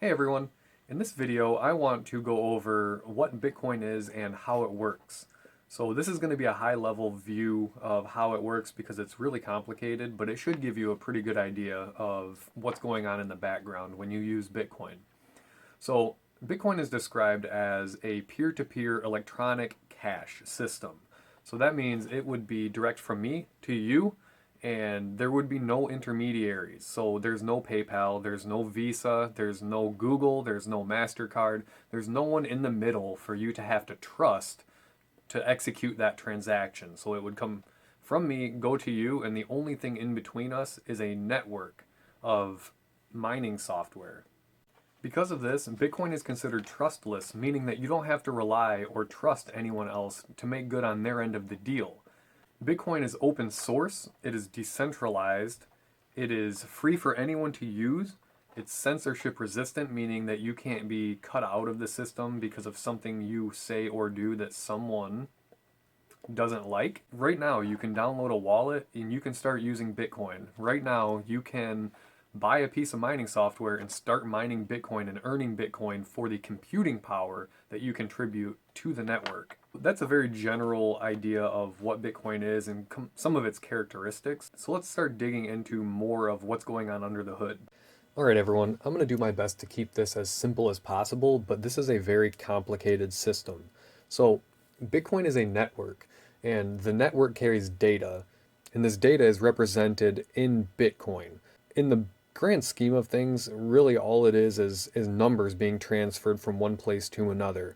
Hey everyone, in this video I want to go over what Bitcoin is and how it works. So this is going to be a high level view of how it works because it's really complicated, but it should give you a pretty good idea of what's going on in the background when you use Bitcoin. So Bitcoin is described as a peer-to-peer electronic cash system. So that means it would be direct from me to you, and there would be no intermediaries. So there's no PayPal, there's no Visa, there's no Google, there's no MasterCard, there's no one in the middle for you to have to trust to execute that transaction. So it would come from me, go to you, and the only thing in between us is a network of mining software. Because of this, Bitcoin is considered trustless, meaning that you don't have to rely or trust anyone else to make good on their end of the deal. Bitcoin is open source, it is decentralized, it is free for anyone to use, it's censorship resistant, meaning that you can't be cut out of the system because of something you say or do that someone doesn't like. Right now, you can download a wallet and you can start using Bitcoin. Right now, you can buy a piece of mining software and start mining Bitcoin and earning Bitcoin for the computing power that you contribute to the network. That's a very general idea of what Bitcoin is and some of its characteristics. So let's start digging into more of what's going on under the hood. All right, everyone, I'm going to do my best to keep this as simple as possible, but this is a very complicated system. So Bitcoin is a network, and the network carries data, and this data is represented in Bitcoin. In the grand scheme of things, really all it is numbers being transferred from one place to another.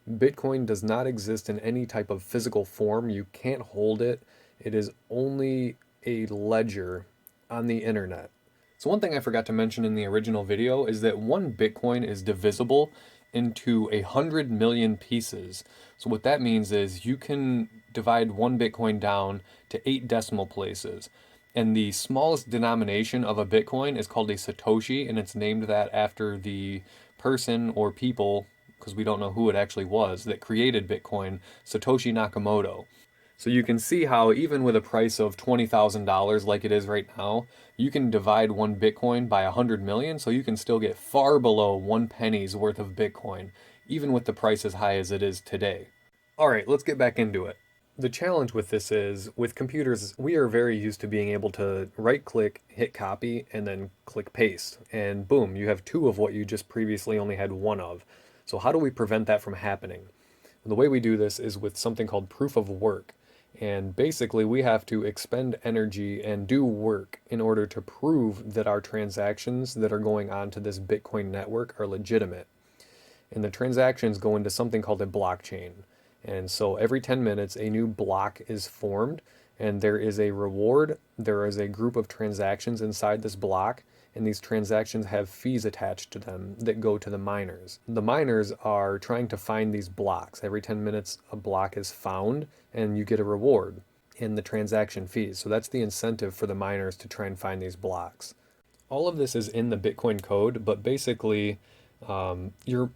Bitcoin does not exist in any type of physical form. You can't hold it. It is only a ledger on the internet. So one thing I forgot to mention in the original video is that one Bitcoin is divisible into 100 million pieces. So what that means is you can divide one Bitcoin down to 8 decimal places. And the smallest denomination of a Bitcoin is called a Satoshi, and it's named that after the person or people, because we don't know who it actually was, that created Bitcoin, Satoshi Nakamoto. So you can see how even with a price of $20,000 like it is right now, you can divide one Bitcoin by 100 million, so you can still get far below 1 penny's worth of Bitcoin, even with the price as high as it is today. All right, let's get back into it. The challenge with this is, with computers, we are very used to being able to right-click, hit copy, and then click paste. And boom, you have 2 of what you just previously only had 1 of. So how do we prevent that from happening? The way we do this is with something called proof of work. And basically, we have to expend energy and do work in order to prove that our transactions that are going on to this Bitcoin network are legitimate. And the transactions go into something called a blockchain. And so every 10 minutes, a new block is formed, and there is a reward. There is a group of transactions inside this block, and these transactions have fees attached to them that go to the miners. The miners are trying to find these blocks. Every 10 minutes, a block is found, and you get a reward in the transaction fees. So that's the incentive for the miners to try and find these blocks. All of this is in the Bitcoin code, but basically, your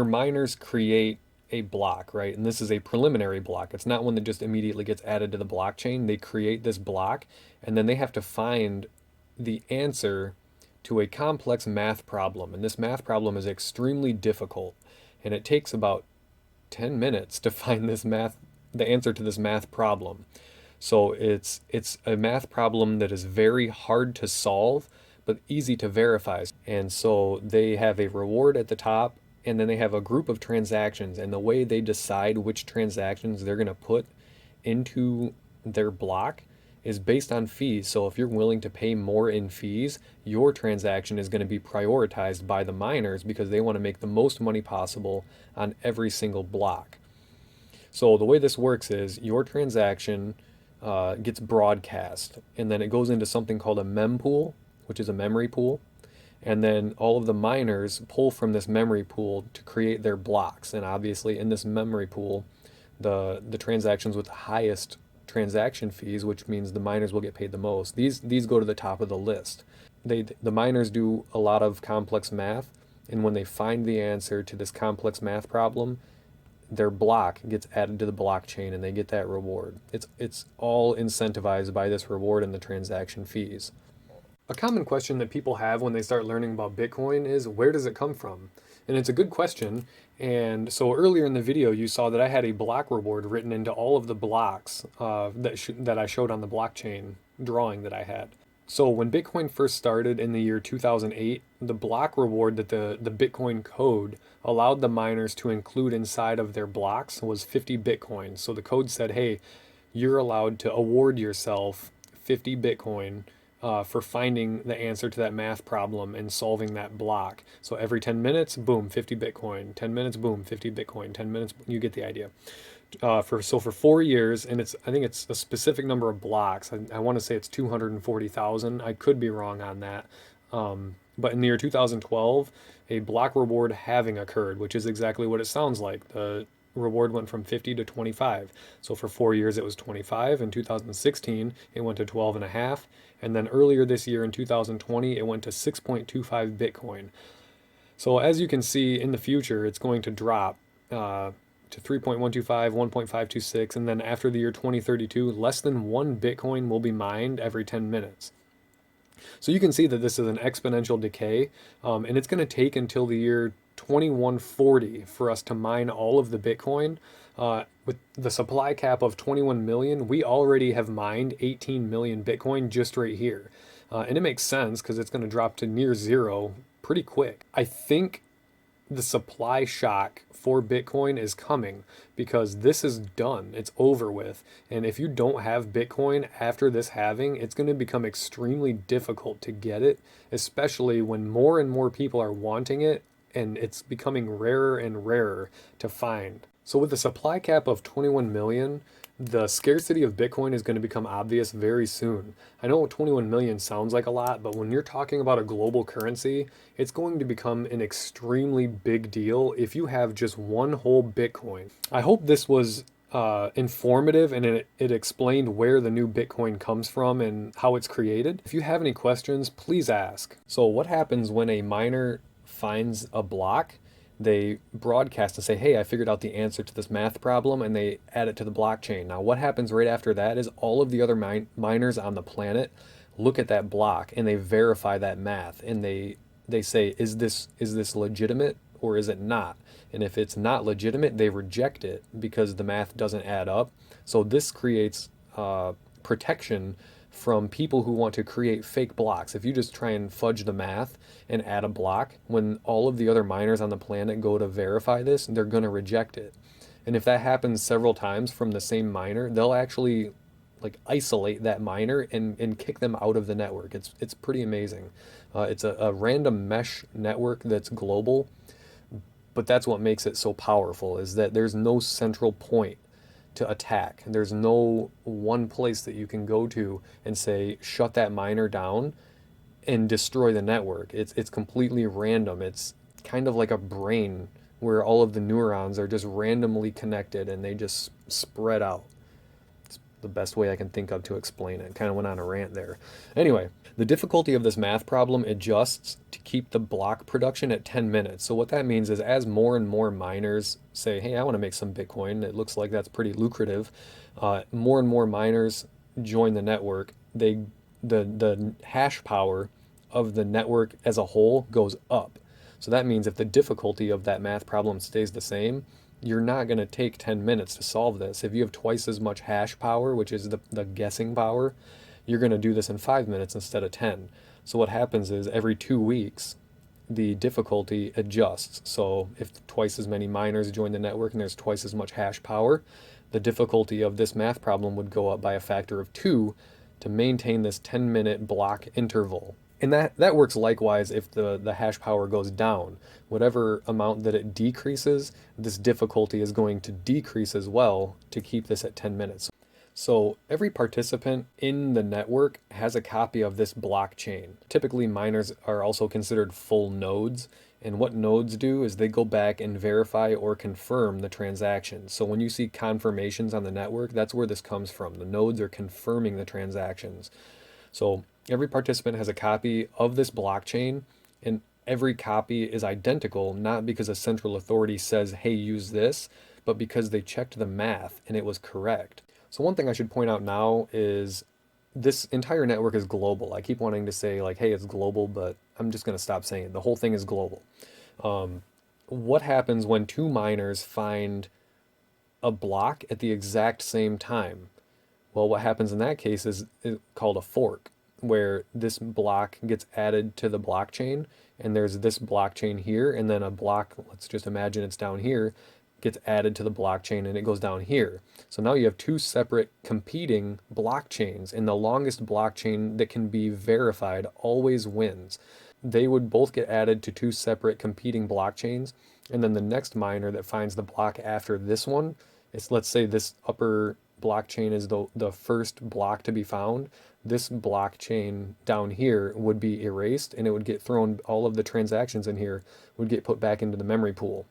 miners create a block, right? And this is a preliminary block. It's not one that just immediately gets added to the blockchain. They create this block, and then they have to find the answer to a complex math problem. And this math problem is extremely difficult, and it takes about 10 minutes to find the answer to this math problem. So it's a math problem that is very hard to solve, but easy to verify. And so they have a reward at the top, and then they have a group of transactions, and the way they decide which transactions they're going to put into their block is based on fees. So if you're willing to pay more in fees, your transaction is going to be prioritized by the miners because they want to make the most money possible on every single block. So the way this works is your transaction gets broadcast, and then it goes into something called a mempool, which is a memory pool. And then all of the miners pull from this memory pool to create their blocks. And obviously in this memory pool, the transactions with the highest transaction fees, which means the miners will get paid the most, these go to the top of the list. The miners do a lot of complex math, and when they find the answer to this complex math problem, their block gets added to the blockchain and they get that reward. It's all incentivized by this reward and the transaction fees. A common question that people have when they start learning about Bitcoin is, where does it come from? And it's a good question. And so earlier in the video, you saw that I had a block reward written into all of the blocks that I showed on the blockchain drawing that I had. So when Bitcoin first started in the year 2008, the block reward that the Bitcoin code allowed the miners to include inside of their blocks was 50 Bitcoin. So the code said, hey, you're allowed to award yourself 50 Bitcoin for finding the answer to that math problem and solving that block. So every 10 minutes, boom, 50 Bitcoin. 10 minutes, boom, 50 Bitcoin. 10 minutes, you get the idea. For 4 years, and I think it's a specific number of blocks. I want to say it's 240,000. I could be wrong on that. But in the year 2012, a block reward halving occurred, which is exactly what it sounds like. The reward went from 50 to 25. So for 4 years, it was 25. In 2016, it went to 12 and a half. And then earlier this year in 2020, it went to 6.25 Bitcoin. So as you can see in the future, it's going to drop to 3.125, 1.526, and then after the year 2032, less than 1 Bitcoin will be mined every 10 minutes. So you can see that this is an exponential decay, and it's going to take until the year 2140 for us to mine all of the Bitcoin. With the supply cap of 21 million, we already have mined 18 million Bitcoin just right here. And it makes sense because it's going to drop to near zero pretty quick. I think the supply shock for Bitcoin is coming because this is done. It's over with. And if you don't have Bitcoin after this halving, it's going to become extremely difficult to get it, especially when more and more people are wanting it and it's becoming rarer and rarer to find. So with the supply cap of 21 million, the scarcity of Bitcoin is going to become obvious very soon. I know 21 million sounds like a lot, but when you're talking about a global currency, it's going to become an extremely big deal if you have just one whole Bitcoin. I hope this was informative and it explained where the new Bitcoin comes from and how it's created. If you have any questions, please ask. So what happens when a miner finds a block? They broadcast and say, hey, I figured out the answer to this math problem, and they add it to the blockchain. Now, what happens right after that is all of the other miners on the planet look at that block and they verify that math, and they say, is this legitimate or is it not? And if it's not legitimate, they reject it because the math doesn't add up. So this creates protection from people who want to create fake blocks. If you just try and fudge the math and add a block, when all of the other miners on the planet go to verify this, they're going to reject it. And if that happens several times from the same miner, they'll actually like isolate that miner and kick them out of the network. It's pretty amazing. It's a random mesh network that's global, but that's what makes it so powerful, is that there's no central point to attack. There's no one place that you can go to and say, shut that miner down and destroy the network. It's completely random. It's kind of like a brain where all of the neurons are just randomly connected and they just spread out. It's the best way I can think of to explain it. Kind of went on a rant there. Anyway, the difficulty of this math problem adjusts to keep the block production at 10 minutes. So what that means is as more and more miners say, hey, I want to make some Bitcoin, it looks like that's pretty lucrative, more and more miners join the network, the hash power of the network as a whole goes up. So that means if the difficulty of that math problem stays the same, you're not going to take 10 minutes to solve this. If you have twice as much hash power, which is the guessing power, you're going to do this in 5 minutes instead of 10. So what happens is every 2 weeks, the difficulty adjusts. So if twice as many miners join the network and there's twice as much hash power, the difficulty of this math problem would go up by a factor of 2 to maintain this 10-minute block interval. And that works likewise if the hash power goes down. Whatever amount that it decreases, this difficulty is going to decrease as well to keep this at 10 minutes. So every participant in the network has a copy of this blockchain. Typically, miners are also considered full nodes. And what nodes do is they go back and verify or confirm the transactions. So when you see confirmations on the network, that's where this comes from. The nodes are confirming the transactions. So every participant has a copy of this blockchain, and every copy is identical, not because a central authority says, hey, use this, but because they checked the math and it was correct. So one thing I should point out now is this entire network is global. I keep wanting to say like, hey, it's global, but I'm just going to stop saying it. The whole thing is global. What happens when two miners find a block at the exact same time? Well, what happens in that case is called a fork, where this block gets added to the blockchain, and there's this blockchain here, and then a block, let's just imagine it's down here, gets added to the blockchain and it goes down here. So now you have two separate competing blockchains, and the longest blockchain that can be verified always wins. They would both get added to two separate competing blockchains, and then the next miner that finds the block after this one, it's, let's say this upper blockchain is the first block to be found, this blockchain down here would be erased and it would get thrown, all of the transactions in here would get put back into the memory pool.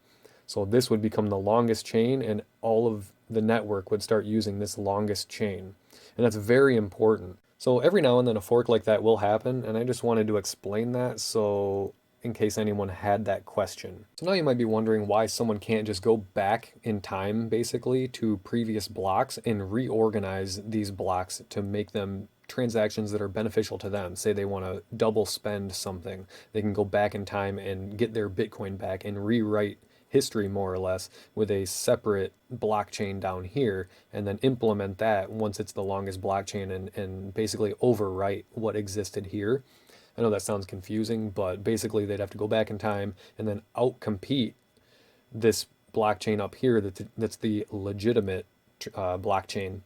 So this would become the longest chain, and all of the network would start using this longest chain. And that's very important. So every now and then a fork like that will happen, and I just wanted to explain that so in case anyone had that question. So now you might be wondering why someone can't just go back in time basically to previous blocks and reorganize these blocks to make them transactions that are beneficial to them. Say they want to double spend something, they can go back in time and get their Bitcoin back and rewrite history more or less with a separate blockchain down here, and then implement that once it's the longest blockchain, and basically overwrite what existed here. I know that sounds confusing, but basically they'd have to go back in time and then outcompete this blockchain up here that's the legitimate blockchain.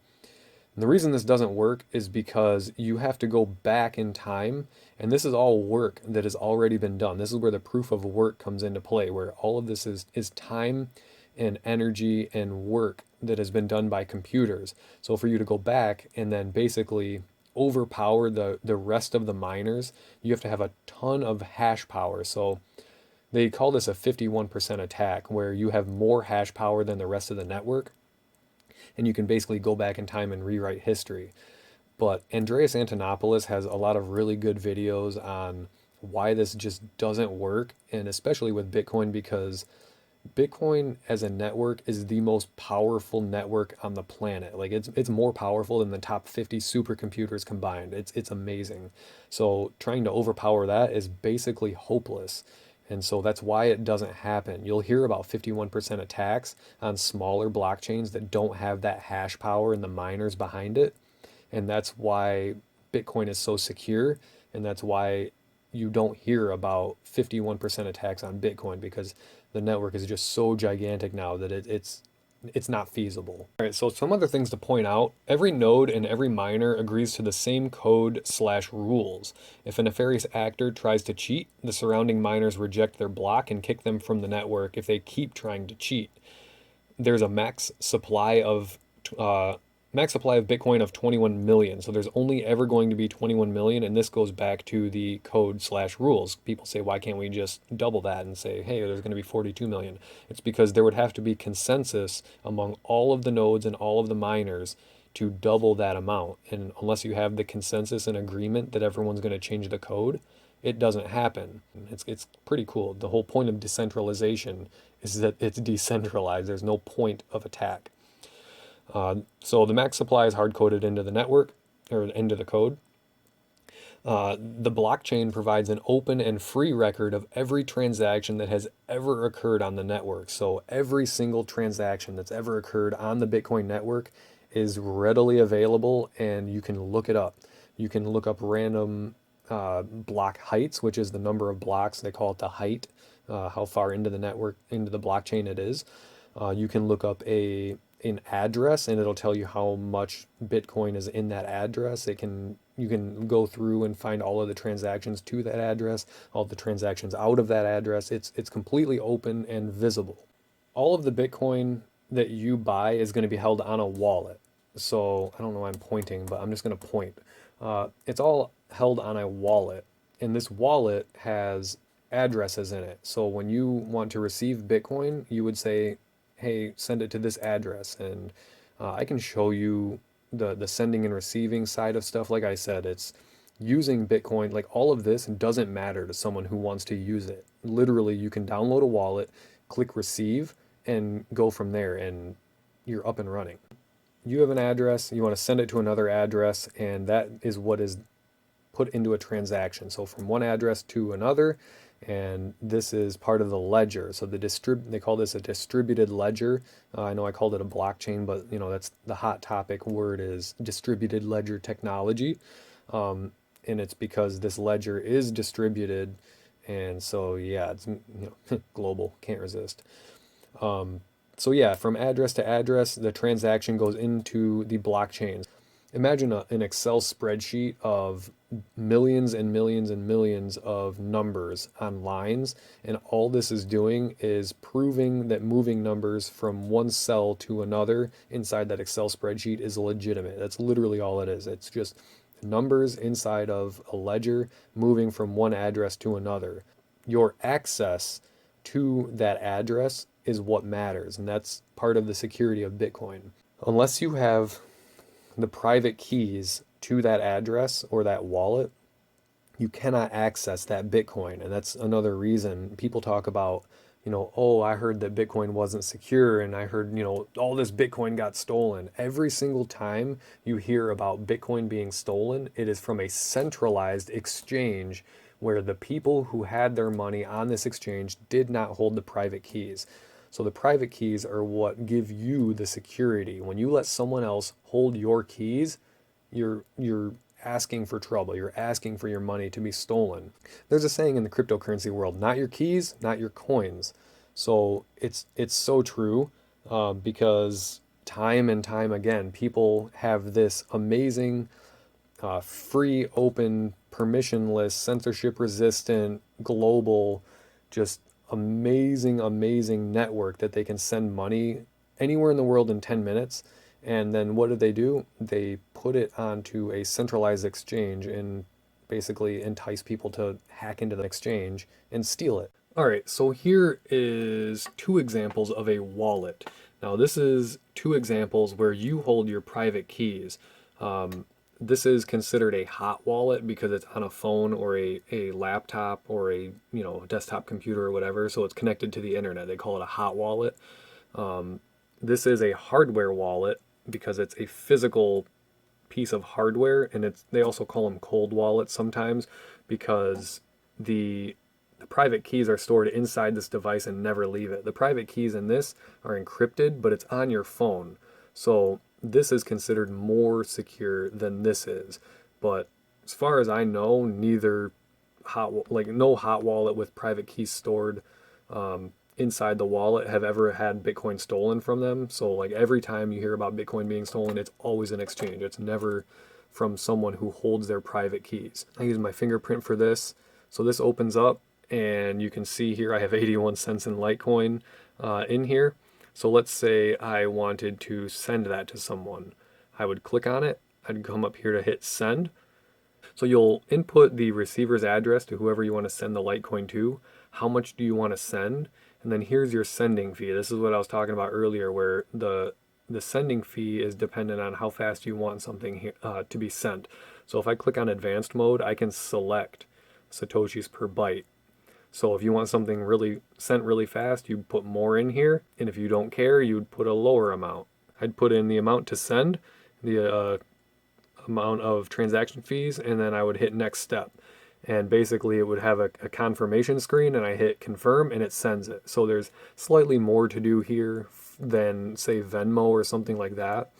And the reason this doesn't work is because you have to go back in time, and this is all work that has already been done. This is where the proof of work comes into play, where all of this is time and energy and work that has been done by computers. So for you to go back and then basically overpower the rest of the miners, you have to have a ton of hash power. So they call this a 51% attack, where you have more hash power than the rest of the network, and you can basically go back in time and rewrite history. But Andreas Antonopoulos has a lot of really good videos on why this just doesn't work, and especially with Bitcoin, because Bitcoin as a network is the most powerful network on the planet. Like it's more powerful than the top 50 supercomputers combined. It's amazing. So trying to overpower that is basically hopeless. And so that's why it doesn't happen. You'll hear about 51% attacks on smaller blockchains that don't have that hash power and the miners behind it. And that's why Bitcoin is so secure. And that's why you don't hear about 51% attacks on Bitcoin, because the network is just so gigantic now that it's not feasible. All right, so some other things to point out. Every node and every miner agrees to the same code/rules. If a nefarious actor tries to cheat, the surrounding miners reject their block and kick them from the network if they keep trying to cheat. There's a max supply of Bitcoin of 21 million. So there's only ever going to be 21 million, and this goes back to the code/rules. People say, why can't we just double that and say, hey, there's going to be 42 million? It's because there would have to be consensus among all of the nodes and all of the miners to double that amount. And unless you have the consensus and agreement that everyone's going to change the code, it doesn't happen. It's pretty cool. The whole point of decentralization is that it's decentralized. There's no point of attack. So the max supply is hard-coded into the network, or into the code. The blockchain provides an open and free record of every transaction that has ever occurred on the network. So every single transaction that's ever occurred on the Bitcoin network is readily available, and you can look it up. You can look up random block heights, which is the number of blocks. They call it the height, how far into the network, into the blockchain it is. You can look up an address, and it'll tell you how much Bitcoin is in that address. You can go through and find all of the transactions to that address, all of the transactions out of that address. It's completely open and visible. All of the Bitcoin that you buy is going to be held on a wallet. So I don't know why I'm pointing, but I'm just going to point. It's all held on a wallet, and this wallet has addresses in it. So when you want to receive Bitcoin, you would say, hey, send it to this address, and I can show you the sending and receiving side of stuff. Like I said, it's using Bitcoin. Like, all of this doesn't matter to someone who wants to use it. Literally, you can download a wallet, click receive, and go from there, and you're up and running. you have an address, you want to send it to another address, and that is what is put into a transaction. So from one address to another, and this is part of the ledger. So they call this a distributed ledger. I know I called it a blockchain, but that's the hot topic word is distributed ledger technology. And it's because this ledger is distributed, and so yeah, it's global, can't resist. So yeah, from address to address, the transaction goes into the blockchain. Imagine an Excel spreadsheet of millions and millions and millions of numbers on lines, and all this is doing is proving that moving numbers from one cell to another inside that Excel spreadsheet is legitimate. That's literally all it is. It's just numbers inside of a ledger moving from one address to another. Your access to that address is what matters, and that's part of the security of Bitcoin. Unless you have the private keys to that address or that wallet, you cannot access that Bitcoin. And that's another reason people talk about, oh, I heard that Bitcoin wasn't secure, and I heard, all this Bitcoin got stolen. Every single time you hear about Bitcoin being stolen, it is from a centralized exchange where the people who had their money on this exchange did not hold the private keys. So the private keys are what give you the security. When you let someone else hold your keys, you're asking for trouble. You're asking for your money to be stolen. There's a saying in the cryptocurrency world, not your keys, not your coins. So it's so true because time and time again, people have this amazing, free, open, permissionless, censorship-resistant, global, just amazing network that they can send money anywhere in the world in 10 minutes. And then what do? They put it onto a centralized exchange and basically entice people to hack into the exchange and steal it. All right, so here is two examples of a wallet. Now this is two examples where you hold your private keys. This is considered a hot wallet because it's on a phone or a laptop or a desktop computer or whatever, so it's connected to the internet. They call it a hot wallet. This is a hardware wallet because it's a physical piece of hardware, and they also call them cold wallets sometimes because the private keys are stored inside this device and never leave it. The private keys in this are encrypted, but it's on your phone. So this is considered more secure than this is. But as far as I know, no hot wallet with private keys stored inside the wallet have ever had Bitcoin stolen from them. So like every time you hear about Bitcoin being stolen, it's always an exchange. It's never from someone who holds their private keys. I use my fingerprint for this. So this opens up and you can see here I have 81 cents in Litecoin in here. So let's say I wanted to send that to someone. I would click on it. I'd come up here to hit send. So you'll input the receiver's address to whoever you want to send the Litecoin to. How much do you want to send? And then here's your sending fee. This is what I was talking about earlier, where the sending fee is dependent on how fast you want something to be sent. So if I click on advanced mode, I can select Satoshis per byte. So if you want something sent really fast, you put more in here. And if you don't care, you'd put a lower amount. I'd put in the amount to send, the amount of transaction fees, and then I would hit next step. And basically it would have a confirmation screen, and I hit confirm and it sends it. So there's slightly more to do here than say Venmo or something like that.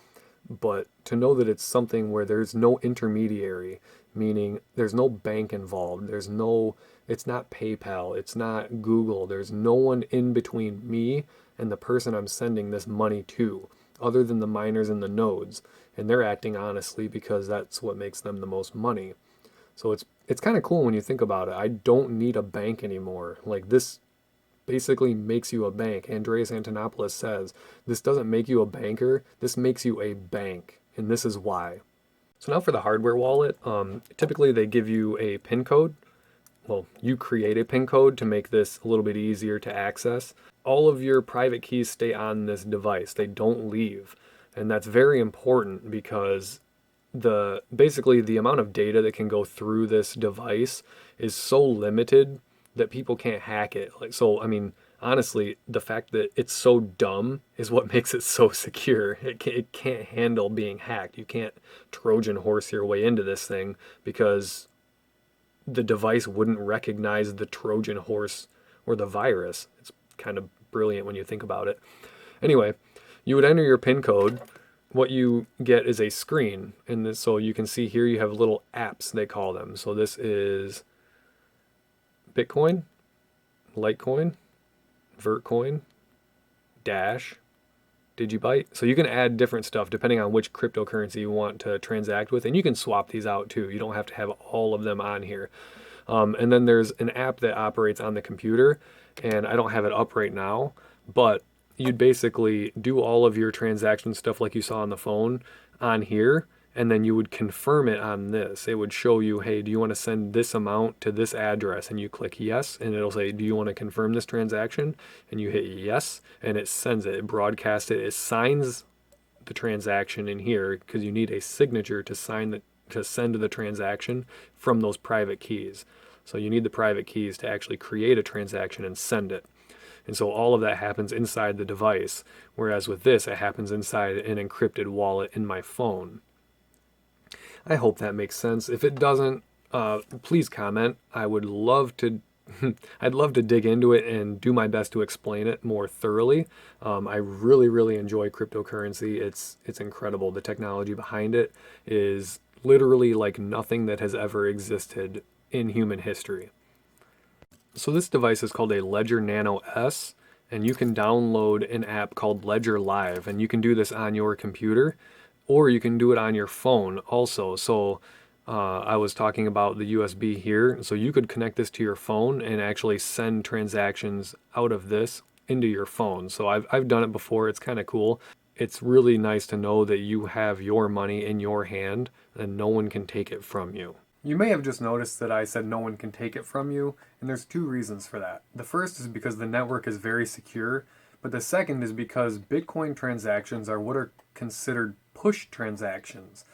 But to know that it's something where there's no intermediary, meaning there's no bank involved, it's not PayPal, it's not Google, there's no one in between me and the person I'm sending this money to, other than the miners and the nodes. And they're acting honestly because that's what makes them the most money. So it's kind of cool when you think about it. I don't need a bank anymore. Like this basically makes you a bank. Andreas Antonopoulos says, this doesn't make you a banker, this makes you a bank. And this is why. So now for the hardware wallet, typically they give you a PIN code. Well, you create a PIN code to make this a little bit easier to access. All of your private keys stay on this device. They don't leave. And that's very important because basically the amount of data that can go through this device is so limited that people can't hack it. So, I mean, honestly, the fact that it's so dumb is what makes it so secure. It can't handle being hacked. You can't Trojan horse your way into this thing because the device wouldn't recognize the Trojan horse or the virus. It's kind of brilliant when you think about it. Anyway, you would enter your PIN code. What you get is a screen. And this, so you can see here you have little apps, they call them. So this is Bitcoin, Litecoin, Vertcoin, Dash, Digibyte. So you can add different stuff depending on which cryptocurrency you want to transact with. And you can swap these out too. You don't have to have all of them on here. And then there's an app that operates on the computer. And I don't have it up right now. But you'd basically do all of your transaction stuff like you saw on the phone on here. And then you would confirm it on this. It would show you, hey, do you want to send this amount to this address? And you click yes, and it'll say, do you want to confirm this transaction? And you hit yes, and it sends it, it broadcasts it, it signs the transaction in here because you need a signature to send the transaction from those private keys. So you need the private keys to actually create a transaction and send it. And so all of that happens inside the device, whereas with this, it happens inside an encrypted wallet in my phone. I hope that makes sense. If it doesn't, please comment. I would love to I'd love to dig into it and do my best to explain it more thoroughly. I really, really enjoy cryptocurrency. It's incredible. The technology behind it is literally like nothing that has ever existed in human history. So this device is called a Ledger Nano S, and you can download an app called Ledger Live, and you can do this on your computer, or you can do it on your phone also. So I was talking about the USB here. So you could connect this to your phone and actually send transactions out of this into your phone. So I've done it before. It's kind of cool. It's really nice to know that you have your money in your hand and no one can take it from you. You may have just noticed that I said no one can take it from you, and there's two reasons for that. The first is because the network is very secure, but the second is because Bitcoin transactions are what are considered push transactions.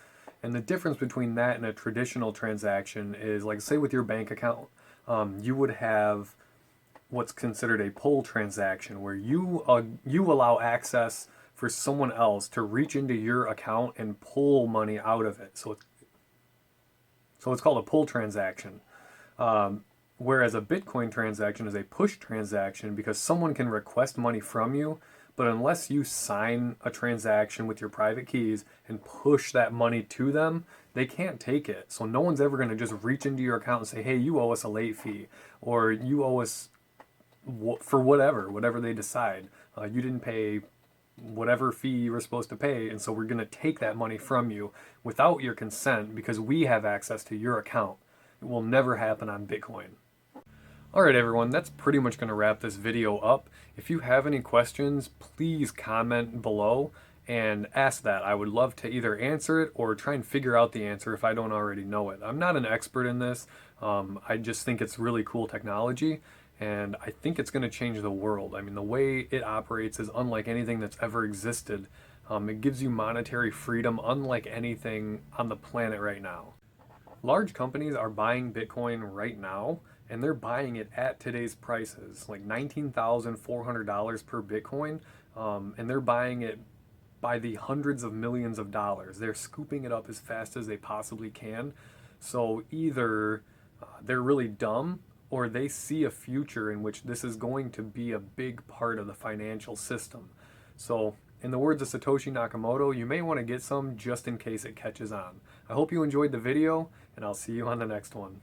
And the difference between that and a traditional transaction is, like, say with your bank account, you would have what's considered a pull transaction, where you allow access for someone else to reach into your account and pull money out of it. So it's called a pull transaction. Whereas a Bitcoin transaction is a push transaction because someone can request money from you, but unless you sign a transaction with your private keys and push that money to them, they can't take it. So no one's ever going to just reach into your account and say, hey, you owe us a late fee, or you owe us for whatever they decide. You didn't pay whatever fee you were supposed to pay, and so we're going to take that money from you without your consent because we have access to your account. It will never happen on Bitcoin. Alright everyone, that's pretty much going to wrap this video up. If you have any questions, please comment below and ask that. I would love to either answer it or try and figure out the answer if I don't already know it. I'm not an expert in this. I just think it's really cool technology, and I think it's going to change the world. I mean, the way it operates is unlike anything that's ever existed. It gives you monetary freedom unlike anything on the planet right now. Large companies are buying Bitcoin right now, and they're buying it at today's prices, like $19,400 per Bitcoin, and they're buying it by the hundreds of millions of dollars. They're scooping it up as fast as they possibly can. So either they're really dumb, or they see a future in which this is going to be a big part of the financial system. So in the words of Satoshi Nakamoto, you may want to get some just in case it catches on. I hope you enjoyed the video, and I'll see you on the next one.